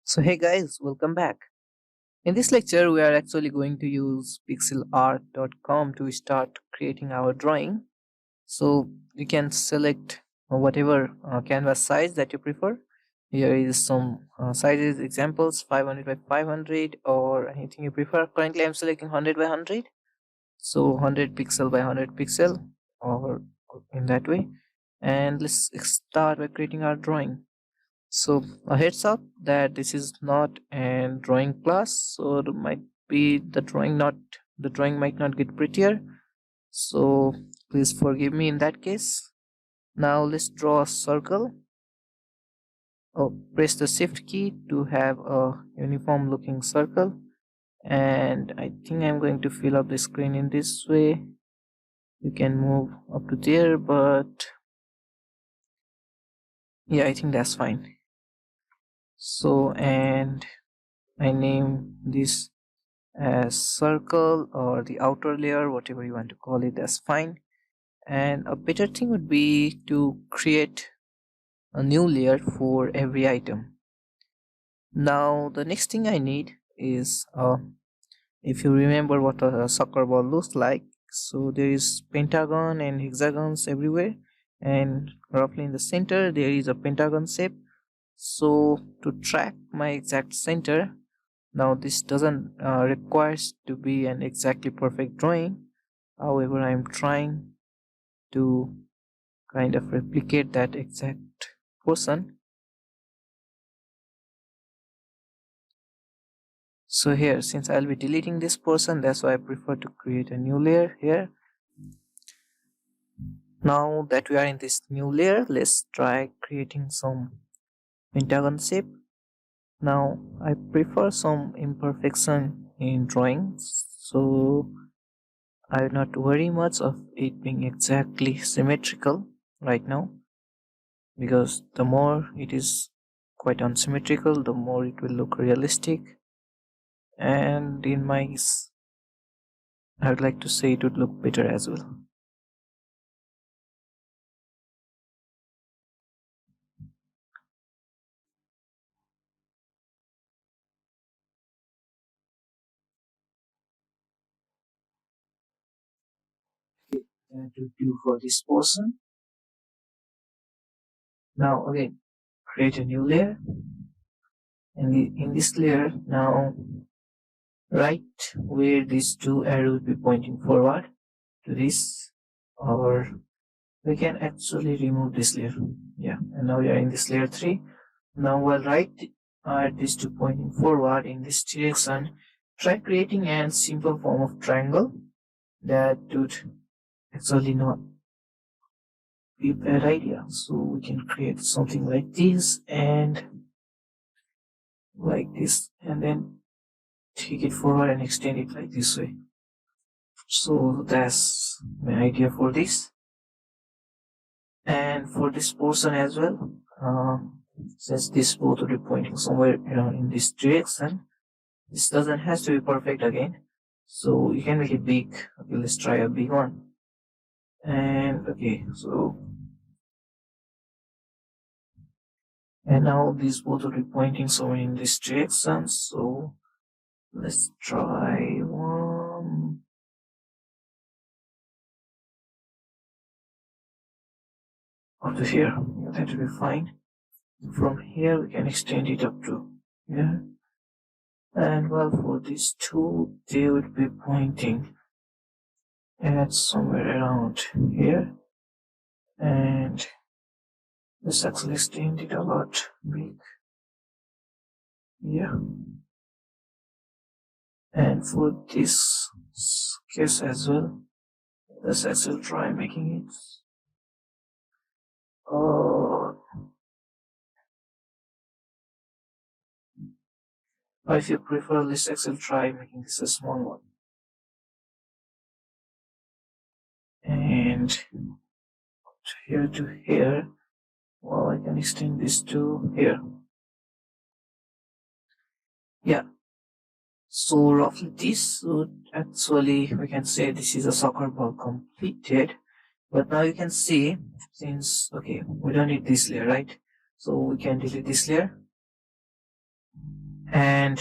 So hey guys, welcome back. In this lecture, we are actually going to use pixelart.com to start creating our drawing. So you can select whatever canvas size that you prefer. Here is some sizes examples 500 by 500 or anything you prefer. Currently I'm selecting 100 by 100. So 100 pixel by 100 pixel or in that way. And let's start by creating our drawing. So a heads up that this is not a drawing class, so it might be the drawing might not get prettier. So please forgive me in that case. Now let's draw a circle. Oh, press the shift key to have a uniform looking circle. And I think I'm going to fill up the screen in this way. You can move up to there, but yeah, I think that's fine. So, and I name this as circle or the outer layer, whatever you want to call it, that's fine. And a better thing would be to create a new layer for every item. Now the next thing I need is if you remember what a soccer ball looks like, so there is pentagon and hexagons everywhere, and roughly in the center there is a pentagon shape. So to track my exact center, now this doesn't requires to be an exactly perfect drawing. However, I'm trying to kind of replicate that exact portion. So here, since I'll be deleting this portion, that's why I prefer to create a new layer here. Now that we are in this new layer, let's try creating some pentagon shape. Now I prefer some imperfection in drawings, so I will not worry much of it being exactly symmetrical right now, because the more it is quite unsymmetrical, the more it will look realistic. And in my I would like to say it would look better as well. Okay, that would do for this portion. Now again, create a new layer, and in this layer now, right where these two arrows will be pointing forward to this, or we can actually remove this layer. Yeah, and now we are in this layer 3. Now while right are these two pointing forward in this direction, try creating a simple form of triangle. That would actually not be a bad idea. So we can create something like this and like this, and then take it forward and extend it like this way. So that's my idea for this. And for this portion as well, since this both will be pointing somewhere in this direction, this doesn't has to be perfect again, so you can make it big. Okay, let's try a big one. And okay, so and now these both will be pointing somewhere in this direction, so let's try one. Up to here. Yeah, that will be fine. From here we can extend it up to here. And well, for these two, they would be pointing at somewhere around here. And let's actually extend it a lot big. Yeah. And for this case as well, let's actually try making it. Or if you prefer, let's actually try making this a small one. And here to here, well, I can extend this to here. Yeah. So roughly this would actually, we can say this is a soccer ball completed. But now you can see, since, okay, we don't need this layer, right? So we can delete this layer. And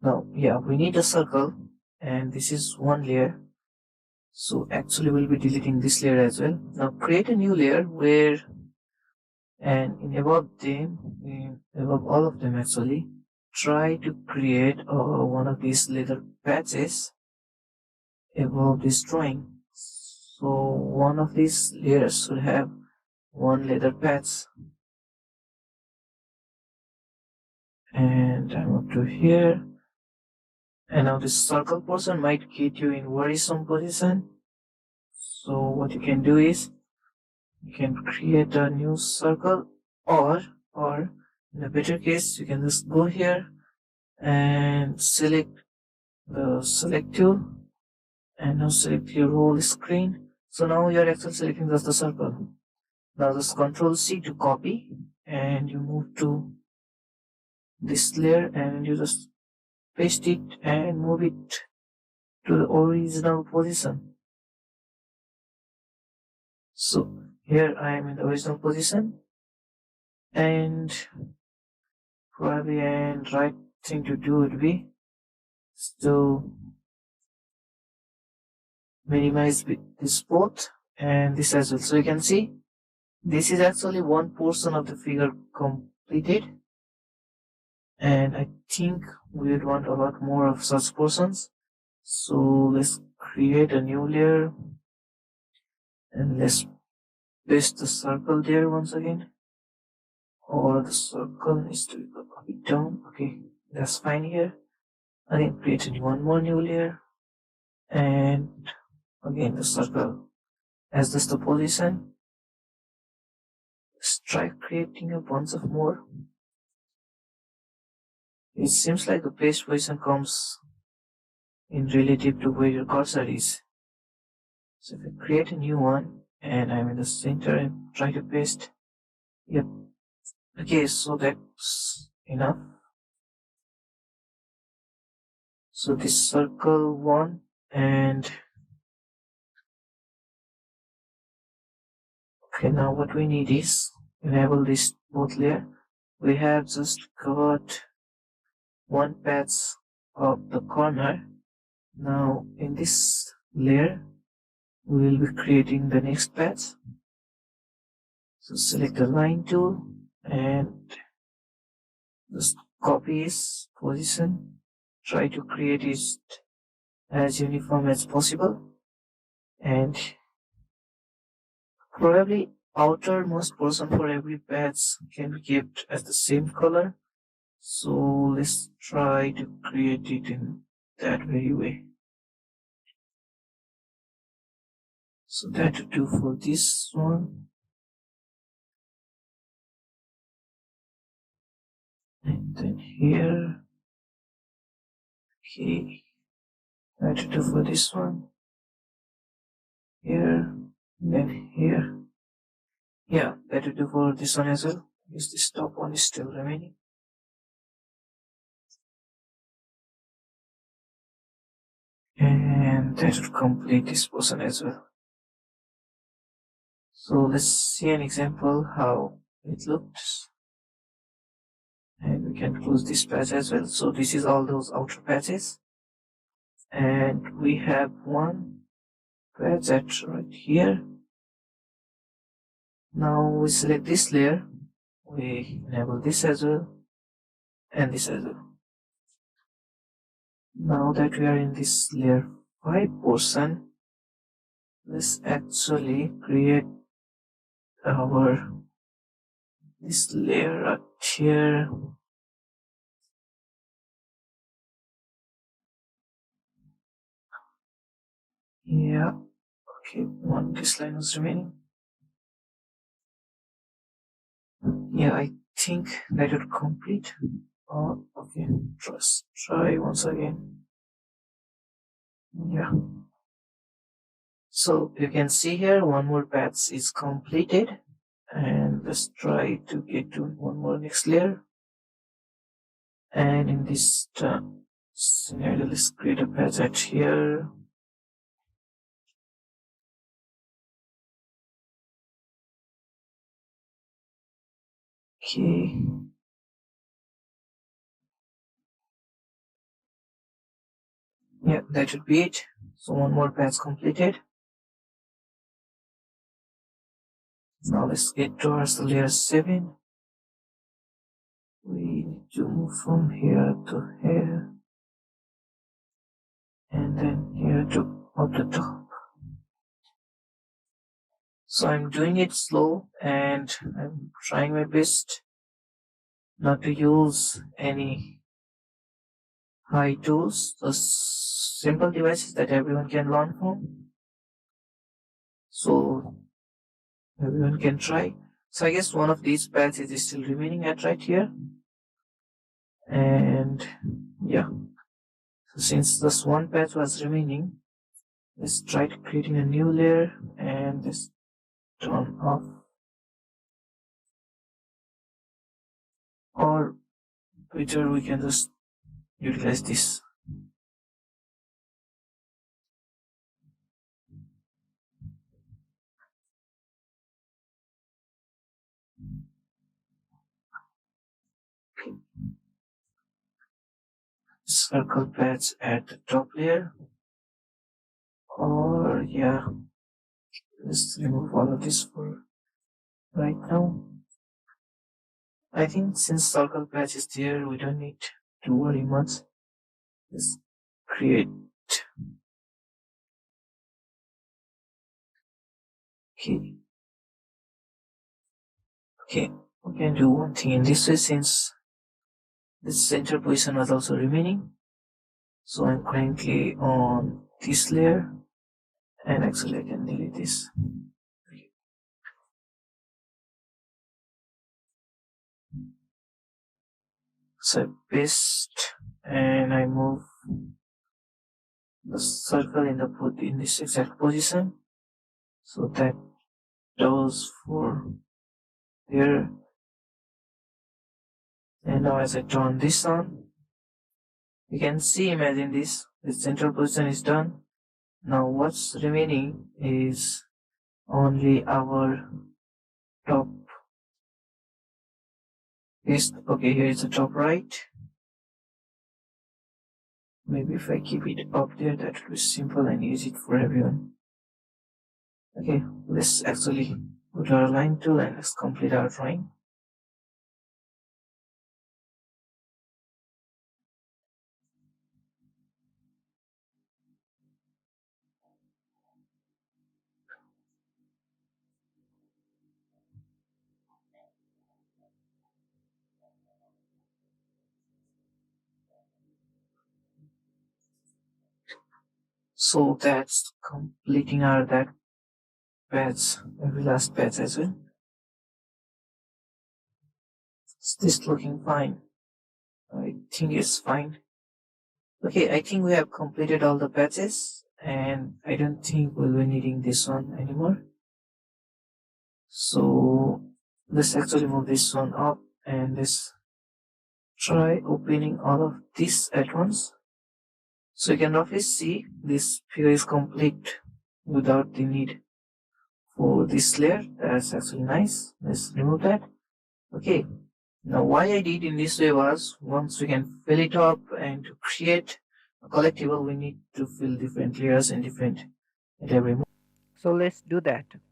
now, yeah, we need a circle, and this is one layer. So actually we'll be deleting this layer as well. Now create a new layer where, and in above them, above all of them actually, try to create one of these leather patches above this drawing. So one of these layers should have one leather patch. And I'm up to here. And now this circle portion might get you in worrisome position. So what you can do is you can create a new circle, or in a better case you can just go here and select the select tool, and now select your whole screen. So now you're actually selecting just the circle. Now just Control C to copy, and you move to this layer and you just paste it and move it to the original position. So here I am in the original position, and probably and right thing to do would be to minimize this both and this as well. So you can see this is actually one portion of the figure completed, and I think we would want a lot more of such portions. So let's create a new layer and let's paste the circle there once again, or the circle needs to be copied down. Okay, that's fine here. Again, create one more new layer, and again the circle as this the position. Let's try creating a bunch of more. It seems like the paste position comes in relative to where your cursor is. So if I create a new one and I'm in the center and try to paste, yep. Okay, so that's enough. So this circle one, and okay, now what we need is enable this both layer. We have just got one patch of the corner. Now in this layer we will be creating the next patch. So select the line tool and just copy its position. Try to create it as uniform as possible, and probably outermost portion for every patch can be kept as the same color. So let's try to create it in that very way. So that to do for this one. And then here. Okay. That to do for this one. Here. And then here. Yeah, that to do for this one as well. Because this top one is still remaining. And that would complete this portion as well. So let's see an example how it looks. And we can close this patch as well. So this is all those outer patches. And we have one patch at right here. Now we select this layer. We enable this as well. And this as well. Now that we are in this layer 5 portion, let's actually create our this layer right here. Yeah, okay, one this line is remaining. Yeah, I think that would complete. Oh, okay, just try once again. Yeah. So you can see here one more patch is completed, and let's try to get to one more next layer. And in this scenario, let's create a patch at here. Okay. Yeah, that should be it. So one more patch completed. Now let's get towards the layer 7. We need to move from here to here, and then here to up the top. So I'm doing it slow and I'm trying my best not to use any high tools, just simple devices that everyone can learn from. So everyone can try. So I guess one of these paths is still remaining at right here. And yeah, so since this one path was remaining, let's try to creating a new layer and let's turn off, or better we can just utilize this. Circle paths at the top layer, or yeah, let's remove all of this for right now. I think since circle patch is there, we don't need to worry much. Let's create. Okay, okay, we can do one thing in this way since this center position was also remaining. So I'm currently on this layer, and actually I can delete this. So I paste and I move the circle in in this exact position. So that goes for here. And now as I turn this on, you can see, imagine this, the central position is done. Now what's remaining is only our top paste. Okay, here is the top right. Maybe if I keep it up there, that will be simple and easy for everyone. Okay, let's actually go to our line tool and let's complete our drawing. So that's completing our that patch, every last patch as well. Is this looking fine? I think it's fine. Okay, I think we have completed all the patches and I don't think we'll be needing this one anymore. So let's actually move this one up and let's try opening all of this at once. So you can roughly see this figure is complete without the need for this layer. That's actually nice. Let's remove that. Okay. Now why I did in this way was once we can fill it up and to create a collectible we need to fill different layers and different at every moment. So let's do that.